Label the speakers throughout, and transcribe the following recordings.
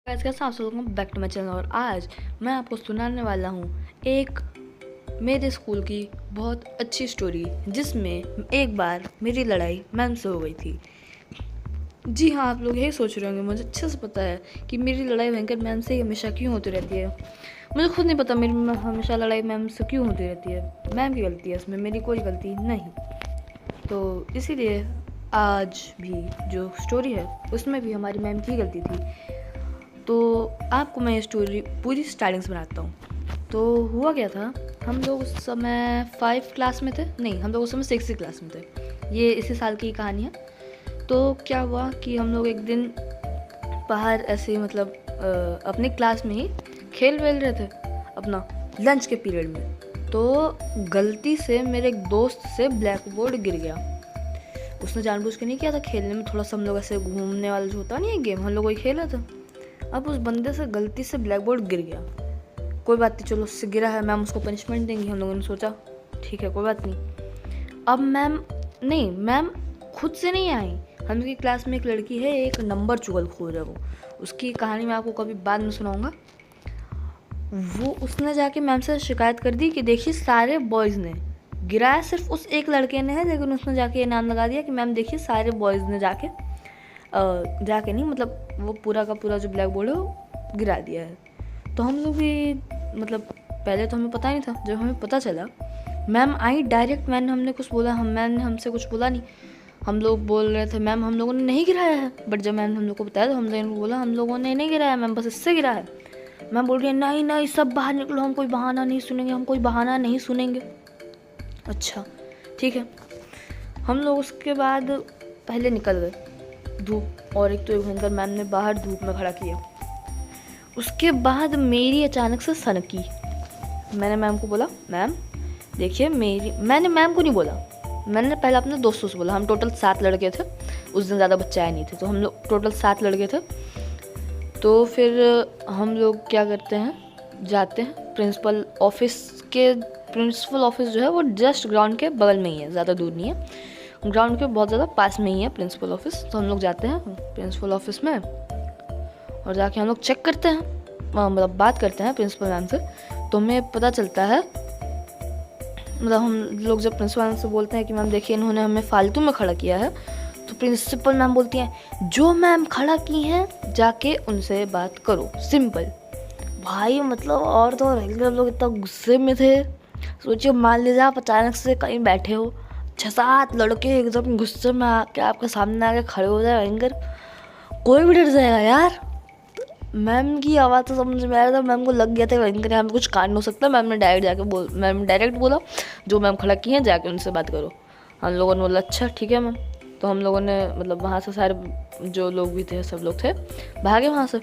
Speaker 1: Guys कैसे आप सब लोगों को बैक टू माई चैनल। और आज मैं आपको सुनाने वाला हूँ एक मेरे स्कूल की बहुत अच्छी स्टोरी, जिसमें एक बार मेरी लड़ाई मैम से हो गई थी। जी हाँ, आप लोग यही सोच रहे होंगे, मुझे अच्छे से पता है कि मेरी लड़ाई भयंकर मैम से हमेशा क्यों होती रहती है। मुझे खुद नहीं पता मेरी हमेशा लड़ाई मैम से क्यों होती रहती है। मैम की गलती है इसमें, मेरी कोई गलती नहीं। तो इसीलिए आज भी जो स्टोरी है उसमें भी हमारी मैम की गलती थी। तो आपको मैं ये स्टोरी पूरी स्टार्टिंग से बनाता हूँ। तो हुआ क्या था, हम लोग उस समय 5 क्लास में थे, नहीं हम लोग उस समय 6 क्लास में थे। ये इसी साल की कहानी है। तो क्या हुआ कि हम लोग एक दिन बाहर ऐसे मतलब अपनी क्लास में ही खेल वेल रहे थे अपना लंच के पीरियड में। तो गलती से मेरे एक दोस्त से ब्लैक बोर्ड गिर गया। उसने जानबूझ के नहीं किया था, खेलने में थोड़ा सा हम लोग ऐसे घूमने वाला जो होता नहीं है गेम, हम लोग वही खेल रहे थे। अब उस बंदे से गलती से ब्लैक बोर्ड गिर गया। कोई बात नहीं, चलो उससे गिरा है, मैम उसको पनिशमेंट देंगी। हम लोगों ने सोचा ठीक है कोई बात नहीं। अब मैम खुद से नहीं आई। हम लोग की क्लास में एक लड़की है, एक नंबर चुगलखोर है वो। उसकी कहानी मैं आपको कभी बाद में सुनाऊंगा। उसने जाके मैम से शिकायत कर दी कि देखिए सारे बॉयज़ ने गिराया, सिर्फ उस एक लड़के ने है, लेकिन उसने जाके ये नाम लगा दिया कि मैम देखिए सारे बॉयज़ ने जाके नहीं, मतलब वो पूरा का पूरा जो ब्लैक बोर्ड है वो गिरा दिया है। तो हम लोग भी मतलब पहले तो हमें पता नहीं था। जब हमें पता चला मैम आई डायरेक्ट, मैंने कुछ बोला, मैम ने हमसे कुछ बोला नहीं। हम लोग बोल रहे थे मैम हम लोगों ने नहीं गिराया है, बट जब मैम ने हम लोग को बताया तो हम लोगों ने बोला हम लोगों ने नहीं गिराया मैम, बस इससे गिरा है। मैम बोल रही है नहीं नहीं सब बाहर निकलो, हम कोई बहाना नहीं सुनेंगे, हम कोई बहाना नहीं सुनेंगे। अच्छा ठीक है। हम लोग उसके बाद पहले निकल गए धूप, और एक तो भयंकर मैम ने बाहर धूप में खड़ा किया। उसके बाद मेरी अचानक से सनकी। मैंने मैम को बोला मैम देखिए मैंने मैम को नहीं बोला, मैंने पहले अपने दोस्तों से बोला। हम टोटल 7 लड़के थे, उस दिन ज़्यादा बच्चे आए नहीं थे, तो हम लोग टोटल 7 लड़के थे। तो फिर हम लोग क्या करते हैं, जाते हैं प्रिंसिपल ऑफिस जो है वो जस्ट ग्राउंड के बगल में ही है, ज़्यादा दूर नहीं है, ग्राउंड के बहुत ज़्यादा पास में ही है प्रिंसिपल ऑफिस। तो हम लोग जाते हैं प्रिंसिपल ऑफिस में और जाके हम लोग चेक करते हैं, मतलब बात करते हैं प्रिंसिपल मैम से। तो हमें पता चलता है, मतलब हम लोग जब प्रिंसिपल मैम से बोलते हैं कि मैम देखिए इन्होंने हमें फालतू में खड़ा किया है, तो प्रिंसिपल मैम बोलती हैं जो मैम खड़ा की हैं जाके उनसे बात करो, सिंपल। भाई मतलब और तो रेगुलर लोग इतना गुस्से में थे। सोचिए मान लीजिए आप अचानक से कहीं बैठे हो, 6-7 लड़के एकदम गुस्से में आके आपके सामने आके खड़े हो जाए भयंकर, कोई भी डर जाएगा यार। मैम की आवाज़ तो समझ में आ रहा था, मैम को लग गया था भयंकर यहाँ पे कुछ कांड हो सकता है। मैम ने डायरेक्ट बोला जो मैम खड़ा की हैं जाके उनसे बात करो। हम लोगों ने बोला अच्छा ठीक है मैम। तो हम लोगों ने मतलब वहाँ से सारे जो लोग भी थे, सब लोग थे, भागे वहाँ से।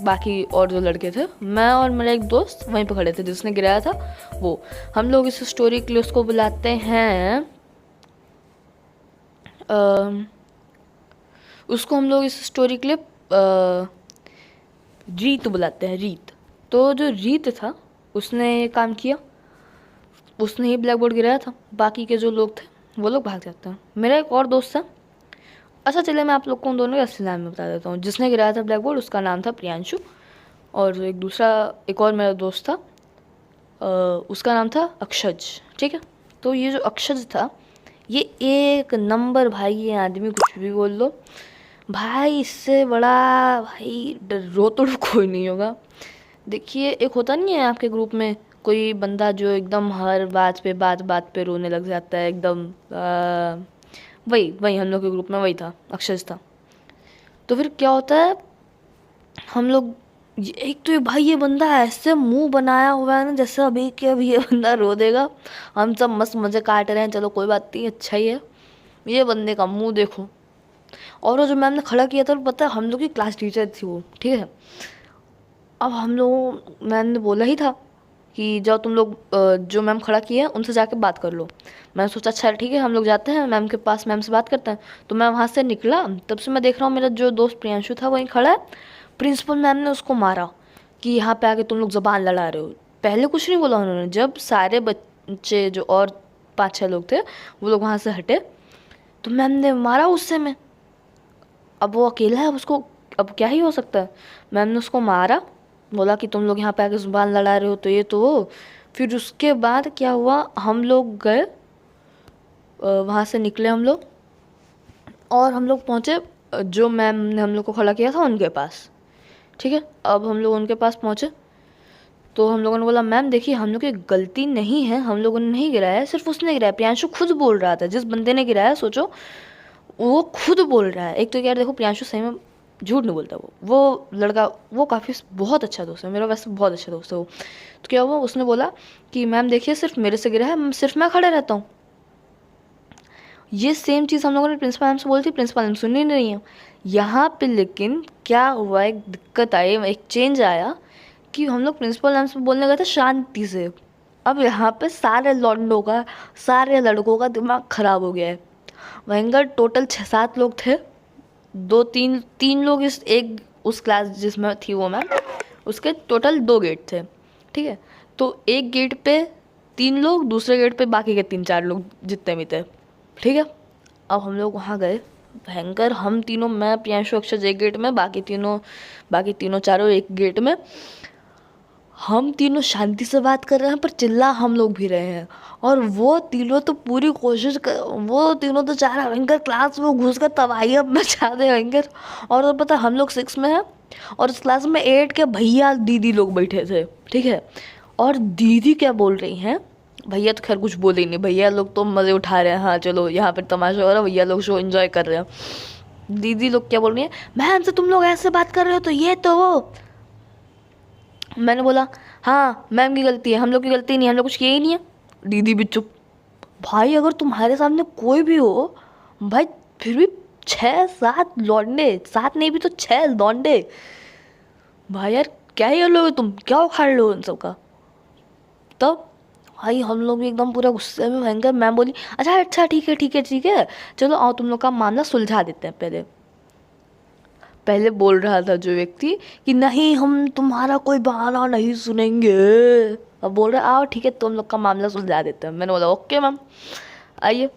Speaker 1: बाकी और जो लड़के थे, मैं और मेरा एक दोस्त वहीं पे खड़े थे जिसने गिराया था वो। हम लोग इस स्टोरी के लिए उसको बुलाते हैं उसको हम लोग इस स्टोरी के लिए रीत बुलाते हैं, रीत। तो जो रीत था उसने ये काम किया, उसने ही ब्लैक बोर्ड गिराया था। बाकी के जो लोग थे वो लोग भाग जाते हैं। मेरा एक और दोस्त था, अच्छा चलिए मैं आप लोग को उन दोनों के असली नाम में बता देता हूँ। जिसने गिराया था ब्लैक बोर्ड उसका नाम था प्रियांशु, और एक और मेरा दोस्त था उसका नाम था अक्षज। ठीक है। तो ये जो अक्षज था ये एक नंबर भाई, ये आदमी कुछ भी बोल लो भाई, इससे बड़ा भाई रोतड़ कोई नहीं होगा। देखिए एक होता नहीं है आपके ग्रुप में कोई बंदा जो एकदम हर बात पे रोने लग जाता है एकदम, वही हम लोग के ग्रुप में वही था, अक्षय था। तो फिर क्या होता है, हम लोग एक तो ये भाई ये बंदा ऐसे मुंह बनाया हुआ है ना जैसे अभी के अभी ये बंदा रो देगा। हम सब मस्त मज़े काट रहे हैं, चलो कोई बात नहीं अच्छा ही है। ये बंदे का मुंह देखो। और वो जो मैम ने खड़ा किया था, पता है हम लोग की क्लास टीचर थी वो, ठीक है। अब हम लोग मैम ने बोला ही था कि जाओ तुम लोग जो मैम खड़ा किए हैं उनसे जाके बात कर लो। मैंने सोचा अच्छा ठीक है हम लोग जाते हैं मैम के पास, मैम से बात करते हैं। तो मैं वहाँ से निकला, तब से मैं देख रहा हूँ मेरा जो दोस्त प्रियांशु था वहीं खड़ा है। प्रिंसिपल मैम ने उसको मारा कि यहाँ पे आके तुम लोग ज़बान लड़ा रहे हो। पहले कुछ नहीं बोला उन्होंने, जब सारे बच्चे जो और 5-6 लोग थे वो लोग वहाँ से हटे तो मैम ने मारा उससे में। अब वो अकेला है, अब उसको अब क्या ही हो सकता है। मैम ने उसको मारा, बोला कि तुम लोग यहाँ पे आके ज़ुबान लड़ा रहे हो तो ये तो वो। फिर उसके बाद क्या हुआ, हम लोग गए, वहाँ से निकले हम लोग, और हम लोग पहुँचे जो मैम ने हम लोग को खड़ा किया था उनके पास। ठीक है, अब हम लोग उनके पास पहुँचे तो हम लोगों ने बोला मैम देखिए हम लोग की गलती नहीं है, हम लोगों ने नहीं गिराया है, सिर्फ उसने गिराया। प्रियांशु खुद बोल रहा था, जिस बंदे ने गिराया सोचो वो खुद बोल रहा है। एक तो यार देखो प्रियांशु सही में झूठ नहीं बोलता, वो लड़का वो काफ़ी बहुत अच्छा दोस्त है मेरा, वैसे बहुत अच्छा दोस्त है वो। तो क्या हुआ, उसने बोला कि मैम देखिए सिर्फ मेरे से गिरा है, सिर्फ मैं खड़ा रहता हूँ। ये सेम चीज़ हम लोगों ने प्रिंसिपल मैम से बोली थी, प्रिंसिपल मैम सुन ही नहीं है यहाँ पे। लेकिन क्या हुआ, एक दिक्कत आई, एक चेंज आया कि हम लोग प्रिंसिपल मैम से बोलने गए थे शांति से। अब यहाँ पे सारे लौंडों का, सारे लड़कों का दिमाग ख़राब हो गया है। भयंकर टोटल 6-7 लोग थे, 2-3 लोग इस एक उस क्लास जिसमें थी वो मैम, उसके टोटल 2 गेट थे। ठीक है, तो एक गेट पे 3 लोग, दूसरे गेट पे बाकी के 3-4 लोग जितने भी थे। ठीक है, अब हम लोग वहाँ गए, भयंकर हम तीनों, मैं प्रियांशु अक्षय एक गेट में, बाकी तीनों चारों एक गेट में। हम तीनों शांति से बात कर रहे हैं पर चिल्ला हम लोग भी रहे हैं। और वो तीनों तो पूरी कोशिश कर, वो तीनों तो चाह रहे भयंकर क्लास में घुस कर तबाही अब मचा दे भयंकर। और तो पता हम लोग 6 में हैं और इस क्लास में 8 के भैया दीदी लोग बैठे थे। ठीक है, और दीदी क्या बोल रही हैं, भैया तो खैर कुछ बोले ही नहीं, भैया लोग तो मज़े उठा रहे हैं, हाँ चलो यहाँ पर तमाशा हो रहा है, भैया लोग शो एंजॉय कर रहे हैं। दीदी लोग क्या बोल रही हैं, मैम से तुम लोग ऐसे बात कर रहे हो तो ये तो वो। मैंने बोला हाँ मैम की गलती है, हम लोग की गलती नहीं है, हम लोग कुछ किए ही नहीं है। दीदी भी चुप। भाई अगर तुम्हारे सामने कोई भी हो भाई, फिर भी 6-7 लौंडे, 7 नहीं भी तो 6 लौंडे, भाई यार क्या ही कर लोगे तुम, क्या उखाड़ लो उन सबका। तब भाई हम लोग भी एकदम पूरा गुस्से में भयंकर। मैम बोली अच्छा ठीक है चलो आओ तुम लोग का मामला सुलझा देते हैं। पहले बोल रहा था जो व्यक्ति कि नहीं हम तुम्हारा कोई बहाना नहीं सुनेंगे, अब बोल रहे आओ ठीक है तुम लोग का मामला सुलझा देते हैं। मैंने बोला ओके मैम आइए।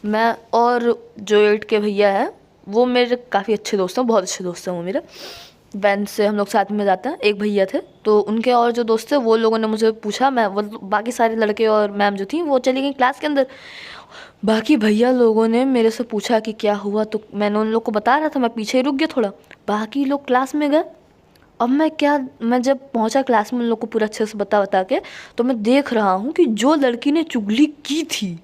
Speaker 1: मैं और जो 8 के भैया है वो मेरे काफ़ी अच्छे दोस्त हैं, बहुत अच्छे दोस्त हैं वो मेरे, वैन से हम लोग साथ में जाते हैं। एक भैया थे तो उनके और जो दोस्त थे वो लोगों ने मुझे पूछा, मैं वो बाकी सारे लड़के और मैम जो थी वो चली गई क्लास के अंदर। बाकी भैया लोगों ने मेरे से पूछा कि क्या हुआ, तो मैंने उन लोग को बता रहा था, मैं पीछे ही रुक गया थोड़ा। बाकी लोग क्लास में गए। अब मैं जब पहुंचा क्लास में उन लोग को पूरा अच्छे से बता के, तो मैं देख रहा हूँ कि जो लड़की ने चुगली की थी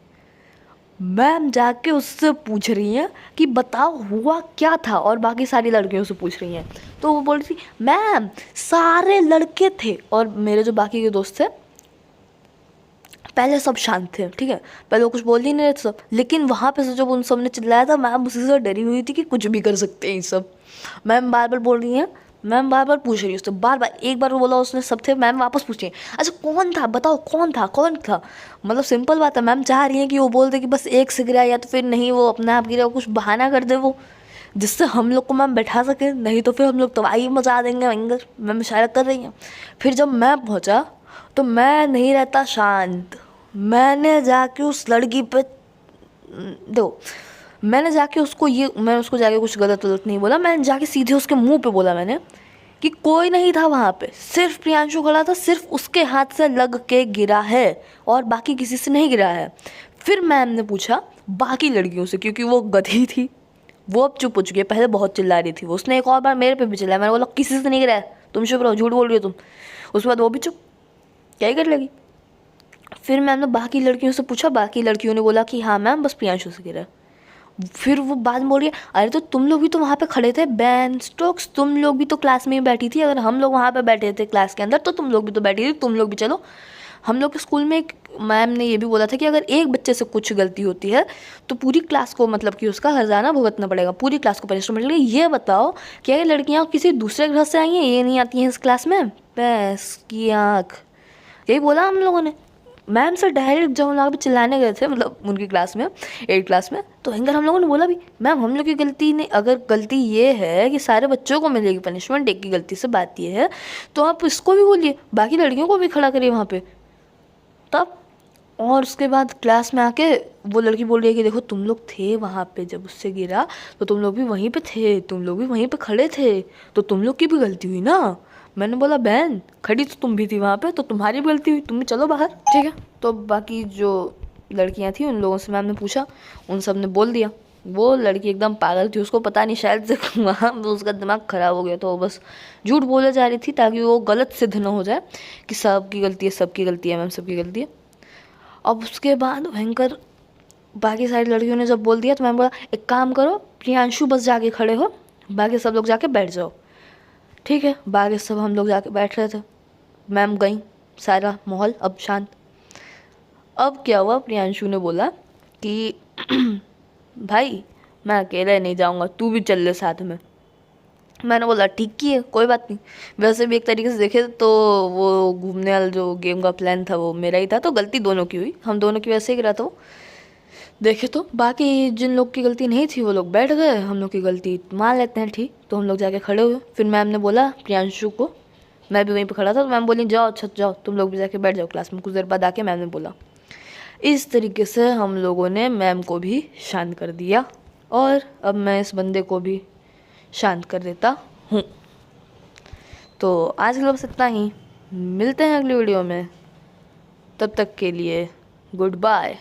Speaker 1: मैम जाके उससे पूछ रही हैं कि बताओ हुआ क्या था, और बाकी सारी लड़कियों से पूछ रही हैं। तो वो बोल रही थी मैम सारे लड़के थे, और मेरे जो बाकी के दोस्त थे पहले सब शांत थे। ठीक है, पहले वो कुछ बोल ही नहीं रहे थे सब, लेकिन वहाँ पे से जब उन सब ने चिल्लाया था मैम उसी से डरी हुई थी कि कुछ भी कर सकते हैं ये सब। मैम बार बार बोल रही हैं, मैम बार बार पूछ रही है उससे, बार बार, एक बार वो बोला उसने सब थे, मैम वापस पूछ रही हैं अच्छा कौन था बताओ कौन था। मतलब सिंपल बात है, मैम चाह रही हैं कि वो बोल दे कि बस एक से गिरा, या तो फिर नहीं वो अपने आप गिरा, कुछ बहाना कर दे वो, जिससे हम लोग को मैम बैठा सके, नहीं तो फिर हम लोग तबाही मचा देंगे भयंकर। मैम इशारा कर रही हैं। फिर जब मैं पहुँचा तो मैं नहीं रहता शांत, मैंने जाके उस लड़की पे दो मैंने उसको जाके कुछ गलत नहीं बोला, मैंने जाके सीधे उसके मुंह पे बोला मैंने कि कोई नहीं था वहाँ पे, सिर्फ प्रियांशु खड़ा था, सिर्फ उसके हाथ से लग के गिरा है और बाकी किसी से नहीं गिरा है। फिर मैम ने पूछा बाकी लड़कियों से, क्योंकि वो गधी थी, वो अब चुप हो चुकी है, पहले बहुत चिल्ला रही थी वो, उसने एक और बार मेरे पे भी चिल्लाया। मैंने बोला किसी से नहीं गिरा है, तुम चुप रहो, झूठ बोल रही हो तुम। उसके बाद वो भी चुप, क्या ही कर लगी। फिर मैम ने बाकी लड़कियों से पूछा, बाकी लड़कियों ने बोला कि हाँ मैम बस प्रियांशु से गिरा। फिर वो बाद में बोल रही है अरे तो तुम लोग भी तो वहाँ पे खड़े थे, बैन स्टोक्स तुम लोग भी तो क्लास में ही बैठी थी, अगर हम लोग वहाँ पे बैठे थे क्लास के अंदर तो तुम लोग भी तो बैठी थी, तुम लोग भी चलो। हम लोग के स्कूल में एक मैम ने ये भी बोला था कि अगर एक बच्चे से कुछ गलती होती है तो पूरी क्लास को मतलब कि उसका हर्जाना भुगतना पड़ेगा, पूरी क्लास को पनिशमेंट मिलेगी। ये बताओ क्या ये लड़कियाँ किसी दूसरे घर से आई हैं, ये नहीं आती हैं इस क्लास में, भैंस की आँख, यही बोला हम लोगों ने। मैम से डायरेक्ट जब हम लोग चिल्लाने गए थे मतलब उनकी क्लास में 8 क्लास में, तो भयंकर हम लोगों ने बोला भी मैम हम लोग की गलती नहीं, अगर गलती ये है कि सारे बच्चों को मिलेगी पनिशमेंट, एक की गलती से बात ये है तो आप इसको भी बोलिए, बाकी लड़कियों को भी खड़ा करिए वहाँ पे। तब और उसके बाद क्लास में आके वो लड़की बोल रही है कि देखो तुम लोग थे वहाँ पे जब उससे गिरा, तो तुम लोग भी वहीं पे थे, तुम लोग भी वहीं पे खड़े थे, तो तुम लोग की भी गलती हुई ना। मैंने बोला बहन खड़ी तो तुम भी थी वहाँ पे, तो तुम्हारी भी गलती हुई, तुम भी चलो बाहर। ठीक है, तो बाकी जो लड़कियाँ थी उन लोगों से मैम ने पूछा, उन सब ने बोल दिया। वो लड़की एकदम पागल थी, उसको पता नहीं शायद से वहाँ उसका दिमाग ख़राब हो गया, तो वो बस झूठ बोले जा रही थी ताकि वो गलत सिद्ध न हो जाए कि सबकी गलती है, सबकी गलती है मैम, सबकी गलती है। अब उसके बाद भयंकर बाकी सारी लड़कियों ने जब बोल दिया तो मैम बोला एक काम करो प्रियांशु बस जाके खड़े हो, बाकी सब लोग जाके बैठ जाओ। ठीक है, बाकी सब हम लोग जाके बैठ रहे थे। मैम गई, सारा माहौल अब शांत। अब क्या हुआ, प्रियांशु ने बोला कि भाई मैं अकेले नहीं जाऊंगा, तू भी चल ले साथ में। मैंने बोला ठीक ही है, कोई बात नहीं। वैसे भी एक तरीके से देखे तो वो घूमने वाला जो गेम का प्लान था वो मेरा ही था, तो गलती दोनों की हुई, हम दोनों की वैसे ही गिरा था वो। देखे तो बाकी जिन लोग की गलती नहीं थी वो लोग बैठ गए, हम लोग की गलती मान लेते हैं ठीक, तो हम लोग जाके खड़े हुए। फिर मैम ने बोला प्रियांशु को, मैं भी वहीं पे खड़ा था, तो मैम बोली जाओ अच्छा जाओ तुम लोग भी जाके बैठ जाओ क्लास में। कुछ देर बाद आके मैम ने बोला। इस तरीके से हम लोगों ने मैम को भी शांत कर दिया, और अब मैं इस बंदे को भी शांत कर देता हूँ। तो आज के लिए बस इतना ही, मिलते हैं अगली वीडियो में, तब तक के लिए गुड बाय।